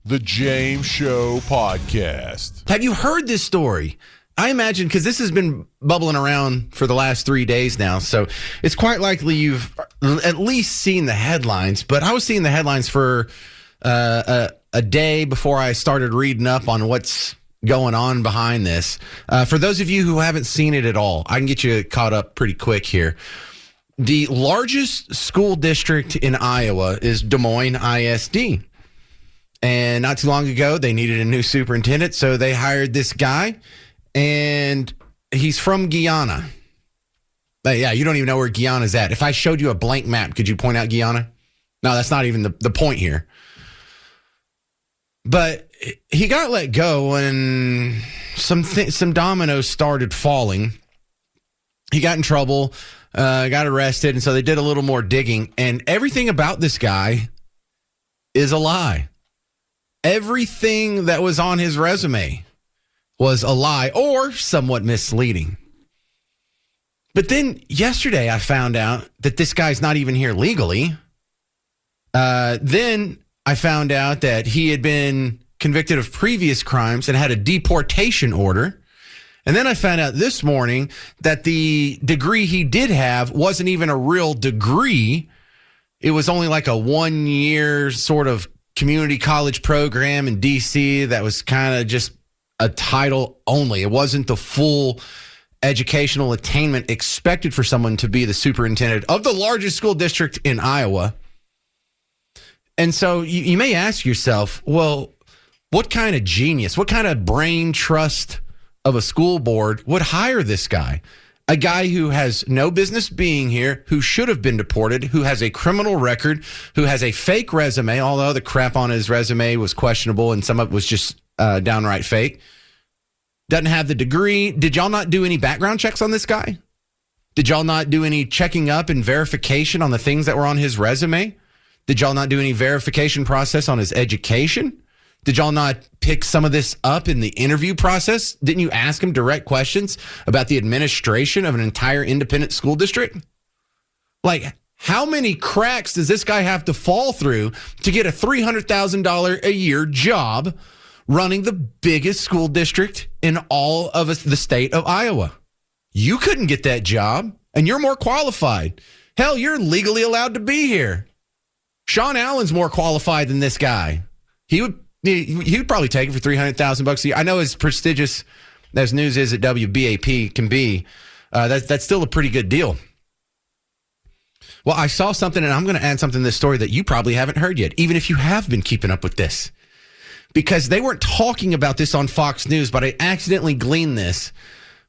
The James Show Podcast. Have you heard this story? I imagine, because this has been bubbling around for the last 3 days now, so it's quite likely you've at least seen the headlines. But I was seeing the headlines for a day before I started reading up on what's going on behind this. For those of you who haven't seen it at all, I can get you caught up pretty quick here. The largest school district in Iowa is Des Moines ISD. And not too long ago, they needed a new superintendent, so they hired this guy, and he's from Guyana. But yeah, you don't even know where Guyana's at. If I showed you a blank map, could you point out Guyana? No, that's not even the point here. But he got let go, and some dominoes started falling. He got in trouble, got arrested, and so they did a little more digging, and everything about this guy is a lie. Everything that was on his resume was a lie or somewhat misleading. But then yesterday I found out that this guy's not even here legally. Then I found out that he had been convicted of previous crimes and had a deportation order. And then I found out this morning that the degree he did have wasn't even a real degree. It was only like a 1-year sort of community college program in D.C. that was kind of just a title only. It wasn't the full educational attainment expected for someone to be the superintendent of the largest school district in Iowa. And so you may ask yourself, well, what kind of genius, what kind of brain trust of a school board would hire this guy? A guy who has no business being here, who should have been deported, who has a criminal record, who has a fake resume, although the crap on his resume was questionable and some of it was just downright fake. Doesn't have the degree. Did y'all not do any background checks on this guy? Did y'all not do any checking up and verification on the things that were on his resume? Did y'all not do any verification process on his education? Did y'all not pick some of this up in the interview process? Didn't you ask him direct questions about the administration of an entire independent school district? Like, how many cracks does this guy have to fall through to get a $300,000 a year job running the biggest school district in all of the state of Iowa? You couldn't get that job, and you're more qualified. Hell, you're legally allowed to be here. Sean Allen's more qualified than this guy. He'd probably take it for $300,000 a year. I know as prestigious as news is at WBAP can be, that's still a pretty good deal. Well, I saw something, and I'm going to add something to this story that you probably haven't heard yet, even if you have been keeping up with this. Because they weren't talking about this on Fox News, but I accidentally gleaned this.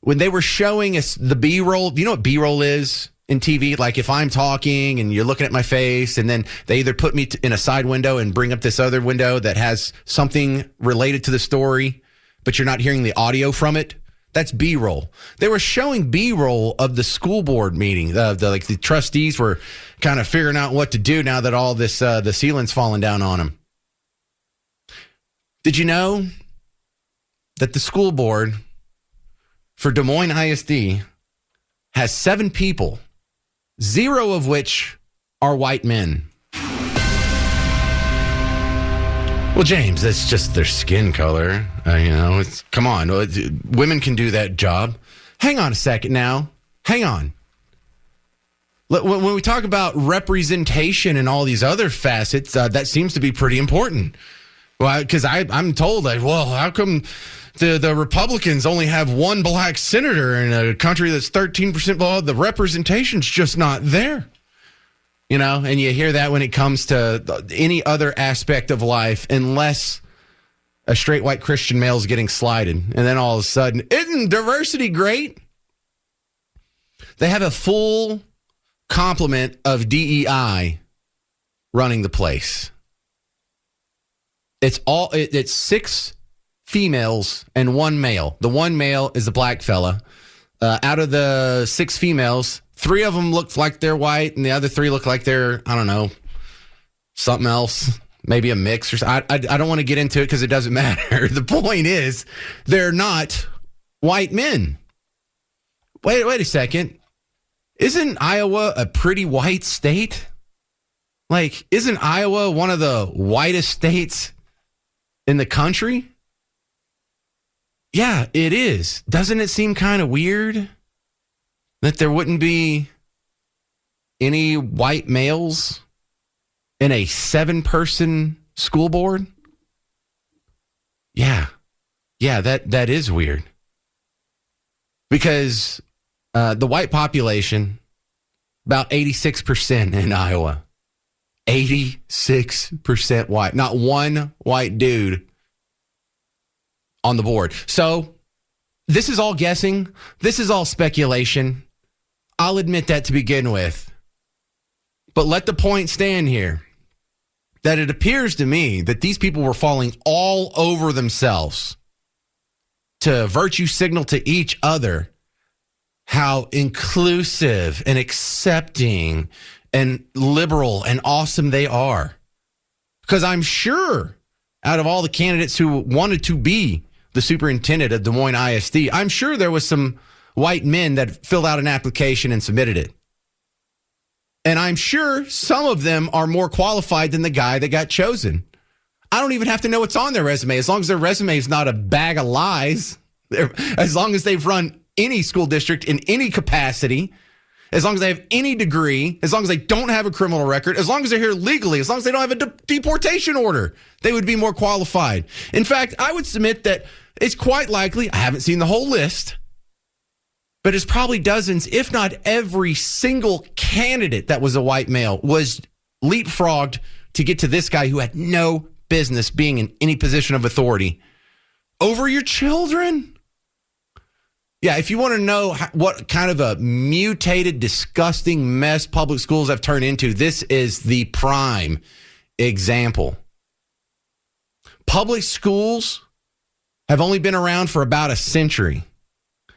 When they were showing us the B-roll, do you know what B-roll is in TV? Like if I'm talking and you're looking at my face, and then they either put me in a side window and bring up this other window that has something related to the story, but you're not hearing the audio from it. That's B-roll. They were showing B-roll of the school board meeting. The trustees were kind of figuring out what to do now that all this the ceiling's falling down on them. Did you know that the school board for Des Moines ISD has 7 people, 0 of which are white men? Well, James, that's just their skin color. Come on. Women can do that job. Hang on a second now. Hang on. When we talk about representation and all these other facets, that seems to be pretty important. Well, because I'm told, how come the Republicans only have 1 black senator in a country that's 13% below? The representation's just not there. And you hear that when it comes to any other aspect of life, unless a straight white Christian male is getting slighted. And then all of a sudden, isn't diversity great? They have a full complement of DEI running the place. It's 6 females and 1 male. The 1 male is a black fella. Out of the 6 females, 3 of them look like they're white, and the other 3 look like they're, I don't know, something else, maybe a mix or something. I don't want to get into it because it doesn't matter. The point is, they're not white men. Wait a second. Isn't Iowa a pretty white state? Isn't Iowa one of the whitest states in the country? Yeah, it is. Doesn't it seem kind of weird that there wouldn't be any white males in a 7-person school board? Yeah, that is weird. Because the white population, about 86% in Iowa. 86% white. Not one white dude on the board. So this is all guessing. This is all speculation. I'll admit that to begin with. But let the point stand here that it appears to me that these people were falling all over themselves to virtue signal to each other how inclusive and accepting and liberal and awesome they are. Because I'm sure out of all the candidates who wanted to be the superintendent of Des Moines ISD, I'm sure there was some white men that filled out an application and submitted it. And I'm sure some of them are more qualified than the guy that got chosen. I don't even have to know what's on their resume. As long as their resume is not a bag of lies, as long as they've run any school district in any capacity, as long as they have any degree, as long as they don't have a criminal record, as long as they're here legally, as long as they don't have a deportation order, they would be more qualified. In fact, I would submit that it's quite likely, I haven't seen the whole list, but it's probably dozens, if not every single candidate that was a white male was leapfrogged to get to this guy who had no business being in any position of authority over your children. Yeah, if you want to know what kind of a mutated, disgusting mess public schools have turned into, this is the prime example. Public schools have only been around for about a century.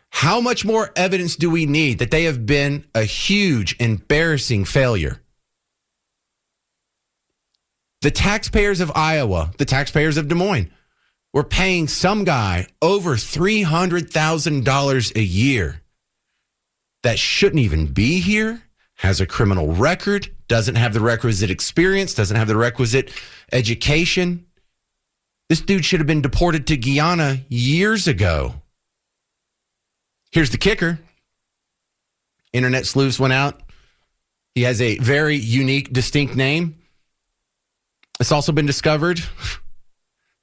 How much more evidence do we need that they have been a huge, embarrassing failure? The taxpayers of Iowa, the taxpayers of Des Moines, we're paying some guy over $300,000 a year that shouldn't even be here, has a criminal record, doesn't have the requisite experience, doesn't have the requisite education. This dude should have been deported to Guyana years ago. Here's the kicker. Internet sleuths went out. He has a very unique, distinct name. It's also been discovered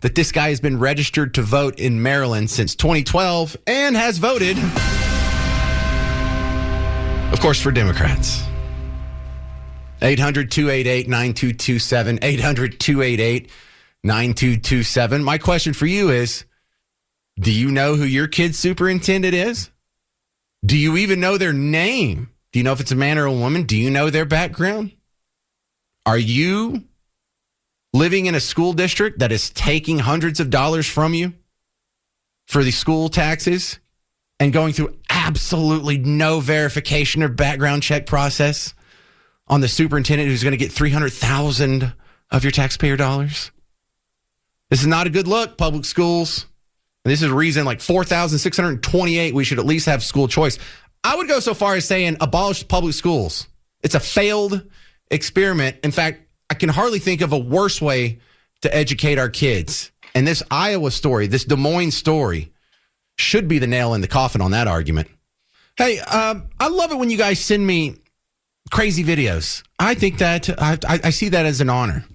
that this guy has been registered to vote in Maryland since 2012 and has voted, of course, for Democrats. 800-288-9227, 800-288-9227. My question for you is, do you know who your kid's superintendent is? Do you even know their name? Do you know if it's a man or a woman? Do you know their background? Are you living in a school district that is taking hundreds of dollars from you for the school taxes and going through absolutely no verification or background check process on the superintendent who's going to get $300,000 of your taxpayer dollars? This is not a good look, public schools. And this is a reason, like 4,628, we should at least have school choice. I would go so far as saying abolish public schools. It's a failed experiment. In fact, I can hardly think of a worse way to educate our kids. And this Iowa story, this Des Moines story, should be the nail in the coffin on that argument. Hey, I love it when you guys send me crazy videos. I think that I see that as an honor.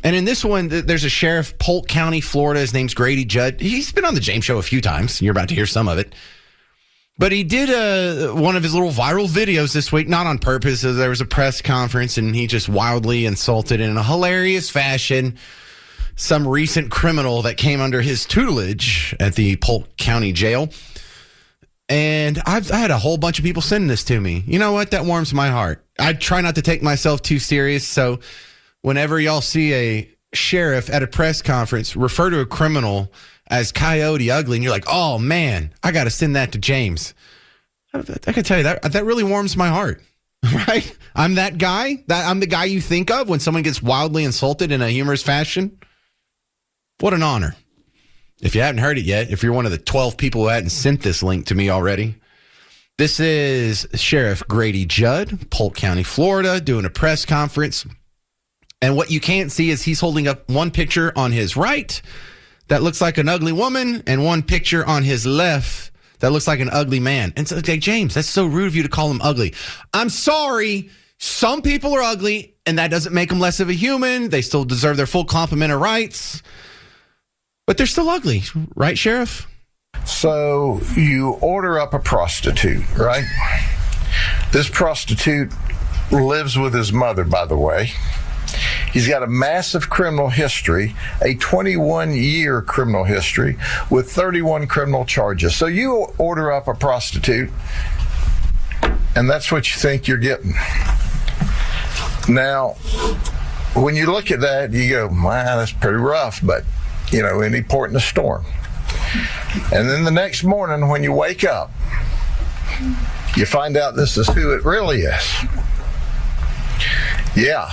And in this one, there's a sheriff, Polk County, Florida. His name's Grady Judd. He's been on the James Show a few times. You're about to hear some of it. But he did one of his little viral videos this week, not on purpose. There was a press conference, and he just wildly insulted in a hilarious fashion some recent criminal that came under his tutelage at the Polk County Jail. And I had a whole bunch of people sending this to me. You know what? That warms my heart. I try not to take myself too serious, so whenever y'all see a sheriff at a press conference refer to a criminal as Coyote Ugly, and you're like, oh, man, I got to send that to James. I can tell you that really warms my heart, right? I'm that guy. I'm the guy you think of when someone gets wildly insulted in a humorous fashion. What an honor. If you haven't heard it yet, if you're one of the 12 people who hadn't sent this link to me already, this is Sheriff Grady Judd, Polk County, Florida, doing a press conference. And what you can't see is he's holding up one picture on his right that looks like an ugly woman and one picture on his left that looks like an ugly man. And so, like, James, that's so rude of you to call him ugly. I'm sorry. Some people are ugly, and that doesn't make them less of a human. They still deserve their full complement of rights. But they're still ugly, right, Sheriff? So you order up a prostitute, right? This prostitute lives with his mother, by the way. He's got a massive criminal history, a 21-year criminal history with 31 criminal charges. So you order up a prostitute, and that's what you think you're getting. Now, when you look at that, you go, wow, that's pretty rough, but, you know, any port in a storm. And then the next morning when you wake up, you find out this is who it really is. Yeah,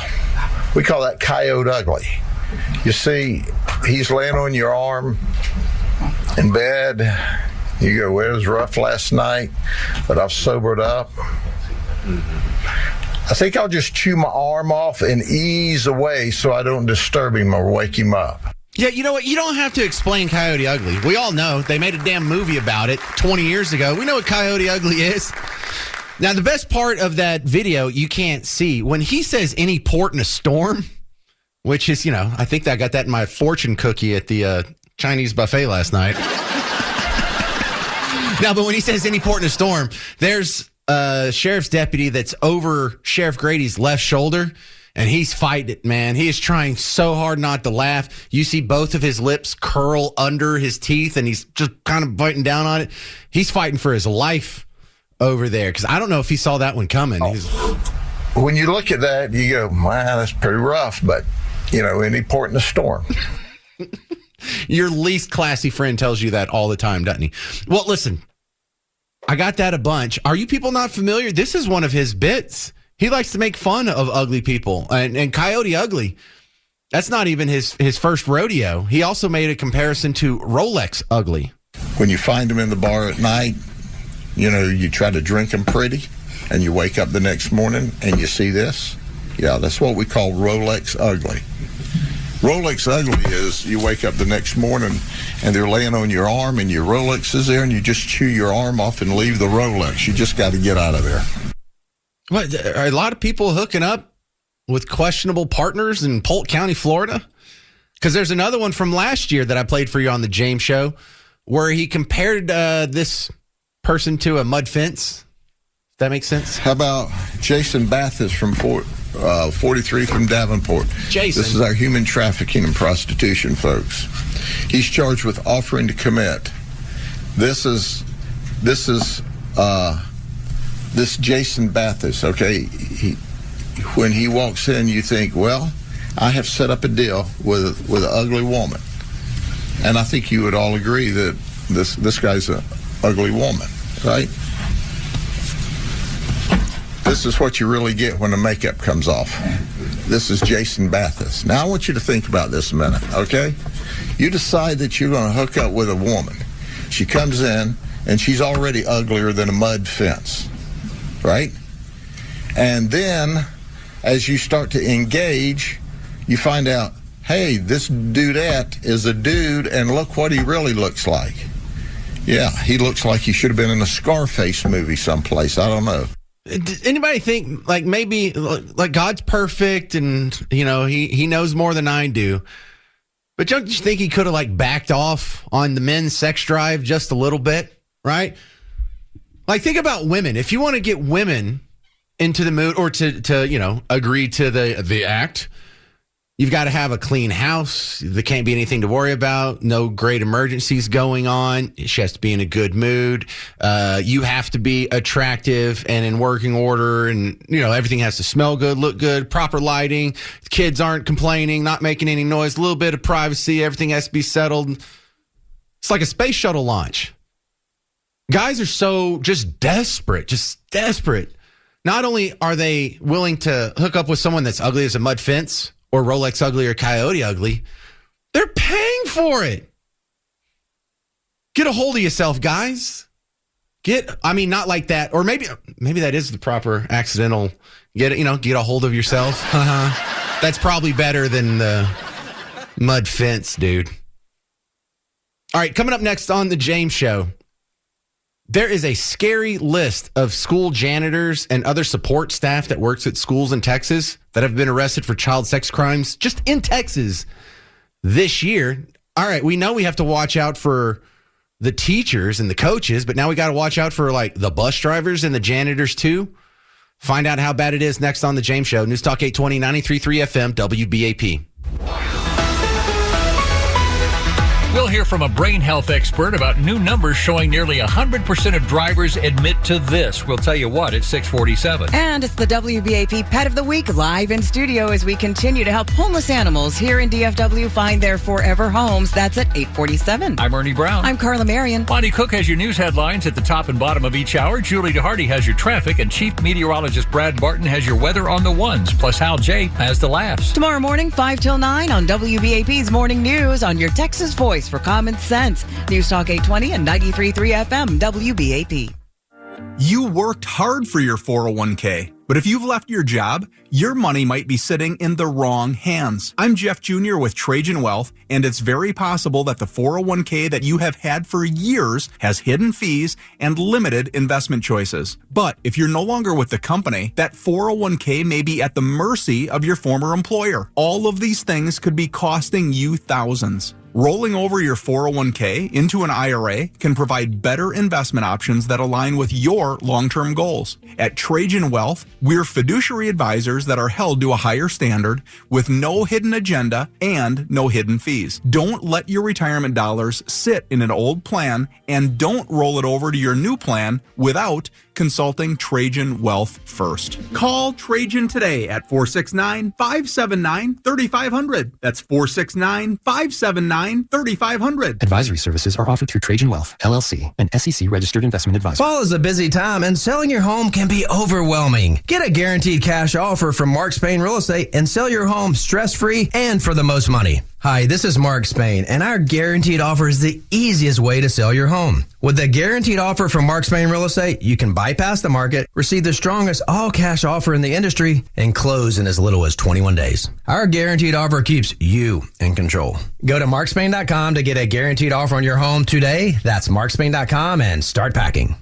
we call that coyote ugly. You see, he's laying on your arm in bed. You go, well, it was rough last night, but I've sobered up. I think I'll just chew my arm off and ease away so I don't disturb him or wake him up. Yeah, you know what? You don't have to explain Coyote Ugly. We all know. They made a damn movie about it 20 years ago. We know what Coyote Ugly is. Now, the best part of that video you can't see, when he says any port in a storm, which is, you know, I think I got that in my fortune cookie at the Chinese buffet last night. Now, but when he says any port in a storm, there's a sheriff's deputy that's over Sheriff Grady's left shoulder. And he's fighting it, man. He is trying so hard not to laugh. You see both of his lips curl under his teeth, and he's just kind of biting down on it. He's fighting for his life over there, because I don't know if he saw that one coming. When you look at that, you go, wow, that's pretty rough, but, you know, any port in a storm. Your least classy friend tells you that all the time, doesn't he? Well, listen, I got that a bunch. Are you people not familiar? This is one of his bits. He likes to make fun of ugly people. And Coyote Ugly, that's not even his first rodeo. He also made a comparison to Rolex Ugly. When you find him in the bar at night, you know, you try to drink him pretty, and you wake up the next morning and you see this. Yeah, that's what we call Rolex Ugly. Rolex Ugly is you wake up the next morning and they're laying on your arm and your Rolex is there, and you just chew your arm off and leave the Rolex. You just got to get out of there. What, are a lot of people hooking up with questionable partners in Polk County, Florida? Because there's another one from last year that I played for you on the James Show where he compared this person to a mud fence. Does that make sense? How about Jason Bathis from 43 from Davenport? Jason. This is our human trafficking and prostitution, folks. He's charged with offering to commit. This Jason Bathis, okay, when he walks in, you think, well, I have set up a deal with an ugly woman. And I think you would all agree that this guy's an ugly woman, right? This is what you really get when the makeup comes off. This is Jason Bathis. Now, I want you to think about this a minute, okay? You decide that you're going to hook up with a woman. She comes in, and she's already uglier than a mud fence. Right? And then as you start to engage, you find out, hey, this dudette is a dude, and look what he really looks like. Yeah, he looks like he should have been in a Scarface movie someplace. I don't know. Does anybody think, like, maybe like God's perfect and, you know, he knows more than I do? But don't you think he could have, like, backed off on the men's sex drive just a little bit, right? Like, think about women. If you want to get women into the mood or to you know, agree to the act, you've got to have a clean house. There can't be anything to worry about. No great emergencies going on. She has to be in a good mood. You have to be attractive and in working order, and, you know, everything has to smell good, look good, proper lighting. Kids aren't complaining, not making any noise, a little bit of privacy. Everything has to be settled. It's like a space shuttle launch. Guys are so just desperate. Not only are they willing to hook up with someone that's ugly as a mud fence or Rolex Ugly or Coyote Ugly, they're paying for it. Get a hold of yourself, guys. Not like that. Or maybe that is the proper accidental, get a hold of yourself. That's probably better than the mud fence, dude. All right, coming up next on The James Show, there is a scary list of school janitors and other support staff that works at schools in Texas that have been arrested for child sex crimes just in Texas this year. All right, we know we have to watch out for the teachers and the coaches, but now we got to watch out for like the bus drivers and the janitors too. Find out how bad it is next on The James Show. News Talk 820, 93.3 FM, WBAP. We'll hear from a brain health expert about new numbers showing nearly 100% of drivers admit to this. We'll tell you what at 6:47. And it's the WBAP Pet of the Week live in studio as we continue to help homeless animals here in DFW find their forever homes. That's at 8:47. I'm Ernie Brown. I'm Carla Marion. Bonnie Cook has your news headlines at the top and bottom of each hour. Julie DeHardy has your traffic, and Chief Meteorologist Brad Barton has your weather on the ones. Plus, Hal J has the laughs. Tomorrow morning, 5 till 9 on WBAP's Morning News on your Texas Voice for common sense. News Talk 820 and 93.3 FM, WBAP. You worked hard for your 401k, but if you've left your job, your money might be sitting in the wrong hands. I'm Jeff Jr. with Trajan Wealth, and it's very possible that the 401k that you have had for years has hidden fees and limited investment choices. But if you're no longer with the company, that 401k may be at the mercy of your former employer. All of these things could be costing you thousands. Rolling over your 401k into an IRA can provide better investment options that align with your long-term goals. At Trajan Wealth, we're fiduciary advisors that are held to a higher standard with no hidden agenda and no hidden fees. Don't let your retirement dollars sit in an old plan, and don't roll it over to your new plan without consulting Trajan Wealth first. Call Trajan today at 469-579-3500. That's 469-579-3500. Advisory services are offered through Trajan Wealth, LLC, an SEC-registered investment advisor. Fall is a busy time, and selling your home can be overwhelming. Get a guaranteed cash offer from Mark Spain Real Estate and sell your home stress-free and for the most money. Hi, this is Mark Spain, and our guaranteed offer is the easiest way to sell your home. With the guaranteed offer from Mark Spain Real Estate, you can bypass the market, receive the strongest all-cash offer in the industry, and close in as little as 21 days. Our guaranteed offer keeps you in control. Go to markspain.com to get a guaranteed offer on your home today. That's markspain.com and start packing.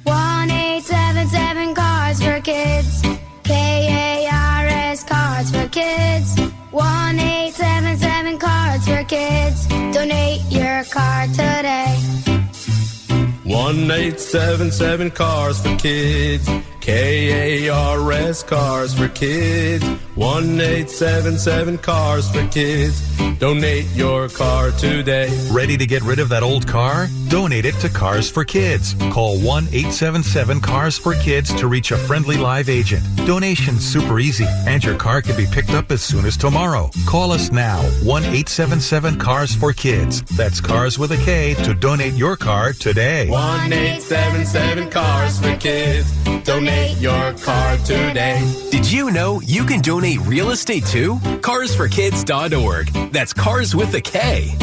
1-877 Cars for Kids. KARS Cards for Kids. 1-877 Cards for Kids. Donate your card today. 1-877 Cars for Kids. KARS Cars for Kids. 1-877 Cars for Kids. Donate your car today. Ready to get rid of that old car? Donate it to Cars for Kids. Call 1-877-CARS-FOR-KIDS to reach a friendly live agent. Donation's super easy, and your car can be picked up as soon as tomorrow. Call us now, 1-877-CARS-FOR-KIDS. That's Cars with a K to donate your car today. 1-877 Cars for Kids. Donate your car today. Did you know you can donate real estate too? CarsForKids.org. That's Cars with a K.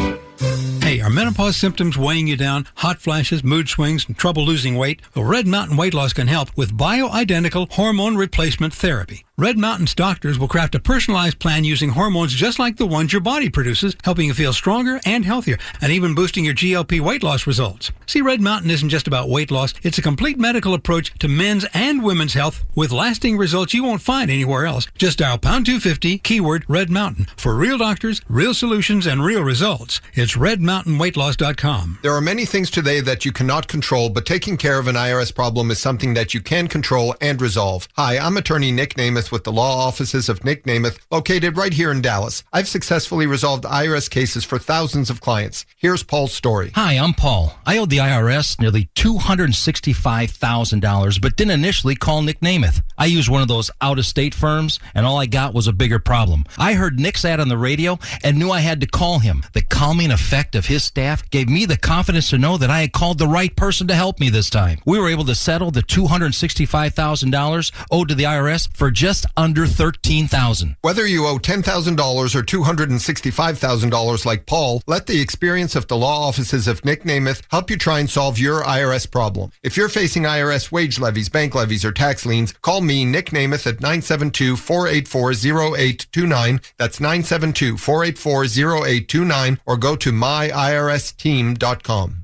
Hey, are menopause symptoms weighing you down? Hot flashes, mood swings, and trouble losing weight? Well, Red Mountain Weight Loss can help with bioidentical hormone replacement therapy. Red Mountain's doctors will craft a personalized plan using hormones just like the ones your body produces, helping you feel stronger and healthier, and even boosting your GLP weight loss results. See, Red Mountain isn't just about weight loss. It's a complete medical approach to men's and women's health with lasting results you won't find anywhere else. Just dial pound 250, keyword Red Mountain, for real doctors, real solutions, and real results. It's redmountainweightloss.com. There are many things today that you cannot control, but taking care of an IRS problem is something that you can control and resolve. Hi, I'm attorney Nick Namath with the law offices of Nick Namath, located right here in Dallas. I've successfully resolved IRS cases for thousands of clients. Here's Paul's story. Hi, I'm Paul. I owed the IRS nearly $265,000, but didn't initially call Nick Namath. I used one of those out-of-state firms, and all I got was a bigger problem. I heard Nick's ad on the radio and knew I had to call him. The calming effect of his staff gave me the confidence to know that I had called the right person to help me this time. We were able to settle the $265,000 owed to the IRS for just just under $13,000. Whether you owe $10,000 or $265,000 like Paul, let the experience of the law offices of Nick Namath help you try and solve your IRS problem. If you're facing IRS wage levies, bank levies, or tax liens, call me, Nick Namath, at 972-484-0829. That's 972-484-0829, or go to myiRSteam.com.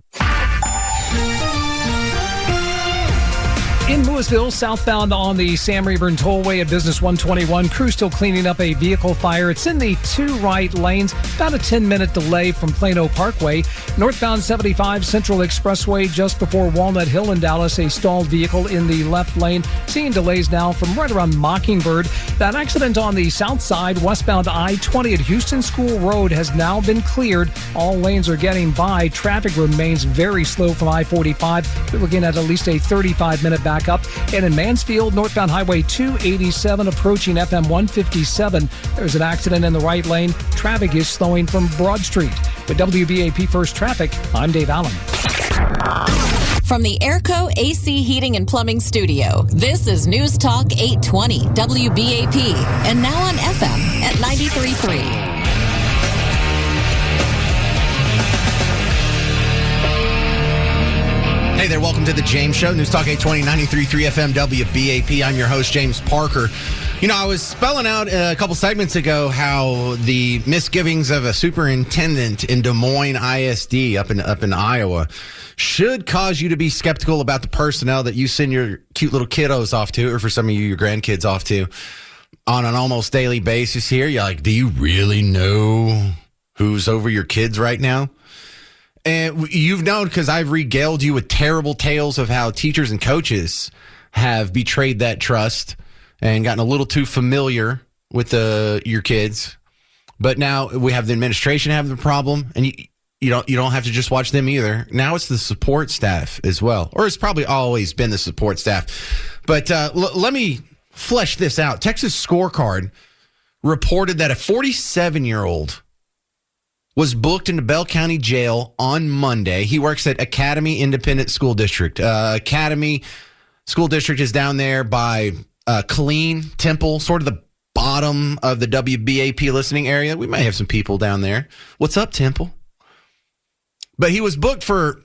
In Louisville, southbound on the Sam Rayburn Tollway at Business 121, crew still cleaning up a vehicle fire. It's in the two right lanes, about a 10-minute delay from Plano Parkway. Northbound 75 Central Expressway just before Walnut Hill in Dallas, a stalled vehicle in the left lane. Seeing delays now from right around Mockingbird. That accident on the south side, westbound I-20 at Houston School Road, has now been cleared. All lanes are getting by. Traffic remains very slow from I-45. We're looking at least a 35-minute back up. And in Mansfield, northbound Highway 287 approaching FM 157. There's an accident in the right lane. Traffic is slowing from Broad Street. With WBAP First Traffic, I'm Dave Allen. From the Airco AC Heating and Plumbing Studio, this is News Talk 820 WBAP. And now on FM at 93.3. Hey there, welcome to the James Show, News Talk 820, 93.3 FM WBAP. I'm your host, James Parker. You know, I was spelling out a couple segments ago how the misgivings of a superintendent in Des Moines ISD up in Iowa should cause you to be skeptical about the personnel that you send your cute little kiddos off to, or for some of you, your grandkids off to, on an almost daily basis here. You're like, do you really know who's over your kids right now? And you've known, because I've regaled you with terrible tales of how teachers and coaches have betrayed that trust and gotten a little too familiar with your kids. But now we have the administration having the problem, and you don't have to just watch them either. Now it's the support staff as well, or it's probably always been the support staff. But let me flesh this out. Texas Scorecard reported that a 47-year-old was booked into Bell County Jail on Monday. He works at Academy Independent School District. Academy School District is down there by Killeen, Temple, sort of the bottom of the WBAP listening area. We may have some people down there. What's up, Temple? But he was booked for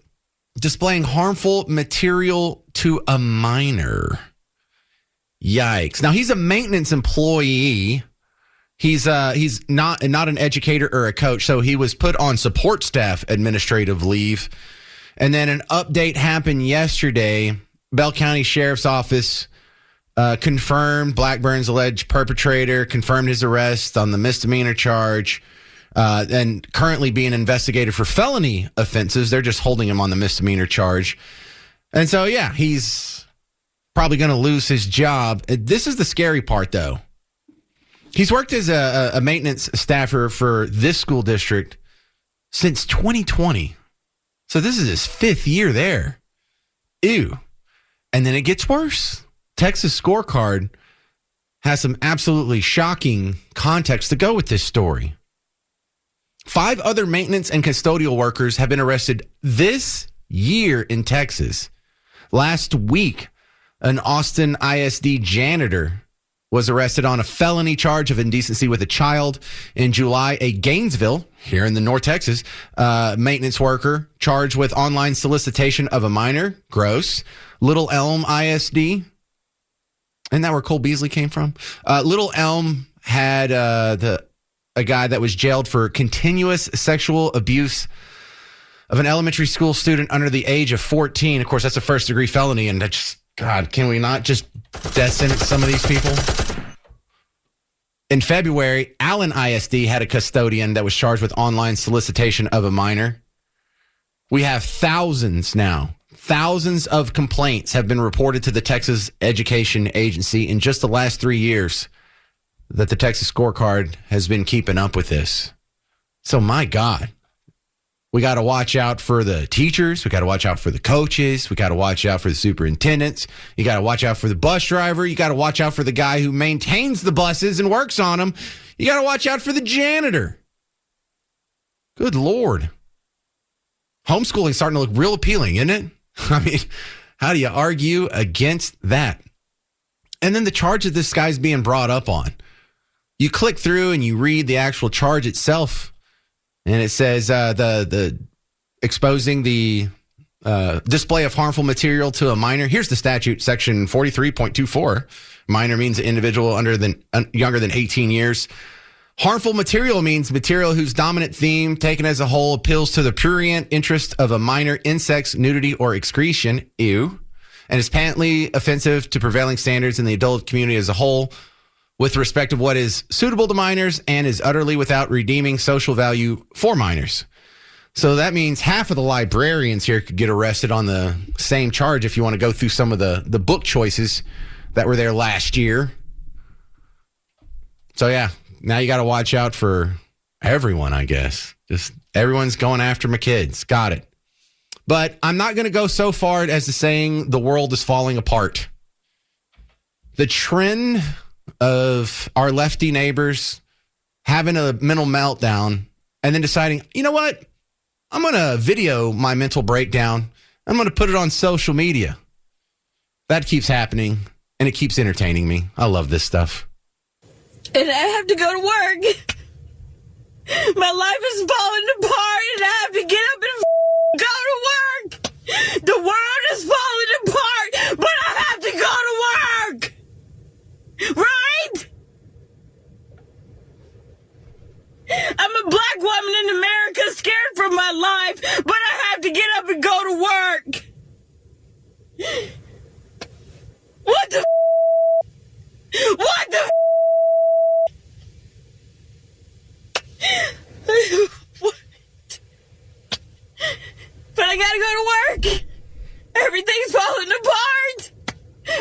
displaying harmful material to a minor. Yikes. Now, he's a maintenance employee. He's not an educator or a coach, so he was put on support staff administrative leave. And then an update happened yesterday. Bell County Sheriff's Office confirmed Blackburn's alleged perpetrator, confirmed his arrest on the misdemeanor charge, and currently being investigated for felony offenses. They're just holding him on the misdemeanor charge. And so, yeah, he's probably going to lose his job. This is the scary part, though. He's worked as a maintenance staffer for this school district since 2020. So this is his fifth year there. Ew. And then it gets worse. Texas Scorecard has some absolutely shocking context to go with this story. 5 other maintenance and custodial workers have been arrested this year in Texas. Last week, an Austin ISD janitor was arrested on a felony charge of indecency with a child. In July, a Gainesville, here in the North Texas, maintenance worker charged with online solicitation of a minor. Gross. Little Elm ISD. Isn't that where Cole Beasley came from? Little Elm had a guy that was jailed for continuous sexual abuse of an elementary school student under the age of 14. Of course, that's a first-degree felony, and that's, God, can we not just death sentence some of these people? In February, Allen ISD had a custodian that was charged with online solicitation of a minor. We have thousands now. Thousands of complaints have been reported to the Texas Education Agency in just the last 3 years that the Texas Scorecard has been keeping up with this. So, my God. We got to watch out for the teachers. We got to watch out for the coaches. We got to watch out for the superintendents. You got to watch out for the bus driver. You got to watch out for the guy who maintains the buses and works on them. You got to watch out for the janitor. Good Lord. Homeschooling's starting to look real appealing, isn't it? I mean, how do you argue against that? And then the charge that this guy's being brought up on. You click through and you read the actual charge itself, and it says the exposing the display of harmful material to a minor. Here's the statute, section 43.24. Minor means an individual younger than 18 years. Harmful material means material whose dominant theme, taken as a whole, appeals to the prurient interest of a minor in sex, nudity, or excretion, ew, and is patently offensive to prevailing standards in the adult community as a whole with respect to what is suitable to minors and is utterly without redeeming social value for minors. So that means half of the librarians here could get arrested on the same charge if you want to go through some of the book choices that were there last year. So, yeah, now you got to watch out for everyone, I guess. Just everyone's going after my kids. Got it. But I'm not going to go so far as to saying the world is falling apart. The trend of our lefty neighbors having a mental meltdown and then deciding, you know what? I'm going to video my mental breakdown. I'm going to put it on social media. That keeps happening, and it keeps entertaining me. I love this stuff. And I have to go to work. My life is falling apart, and I have to get up and go to work. The world is falling apart, but I have to go to work. Right? I'm a black woman in America, scared for my life, but I have to get up and go to work. What the What the What? But I gotta go to work. Everything's falling apart.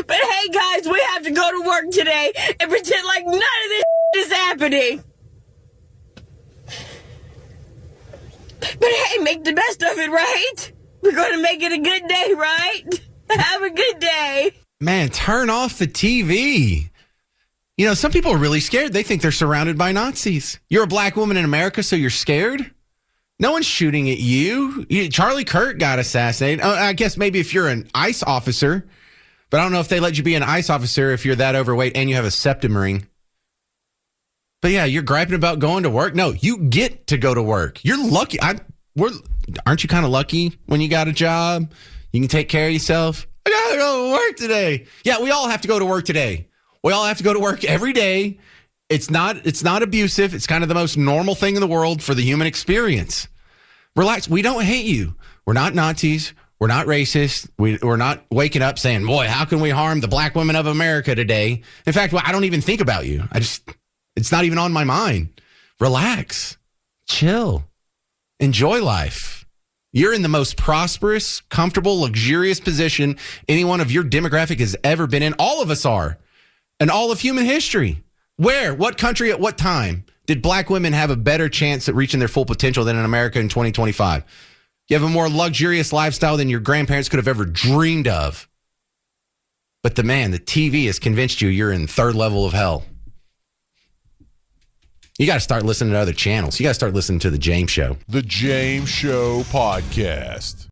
But hey, guys, we have to go to work today and pretend like none of this is happening. But hey, make the best of it, right? We're going to make it a good day, right? Have a good day. Man, turn off the TV. You know, some people are really scared. They think they're surrounded by Nazis. You're a black woman in America, so you're scared? No one's shooting at you. Charlie Kirk got assassinated. I guess maybe if you're an ICE officer, but I don't know if they let you be an ICE officer if you're that overweight and you have a septum ring. But yeah, you're griping about going to work. No, you get to go to work. You're lucky. Aren't you kind of lucky when you got a job? You can take care of yourself. I gotta go to work today. Yeah, we all have to go to work today. We all have to go to work every day. It's not abusive. It's kind of the most normal thing in the world for the human experience. Relax. We don't hate you. We're not Nazis. We're not racist. We're not waking up saying, boy, how can we harm the black women of America today? In fact, I don't even think about you. It's not even on my mind. Relax. Chill. Enjoy life. You're in the most prosperous, comfortable, luxurious position anyone of your demographic has ever been in. All of us are. And all of human history. Where? What country at what time did black women have a better chance at reaching their full potential than in America in 2025? You have a more luxurious lifestyle than your grandparents could have ever dreamed of. But the TV has convinced you're in third level of hell. You got to start listening to other channels. You got to start listening to The James Show. The James Show Podcast.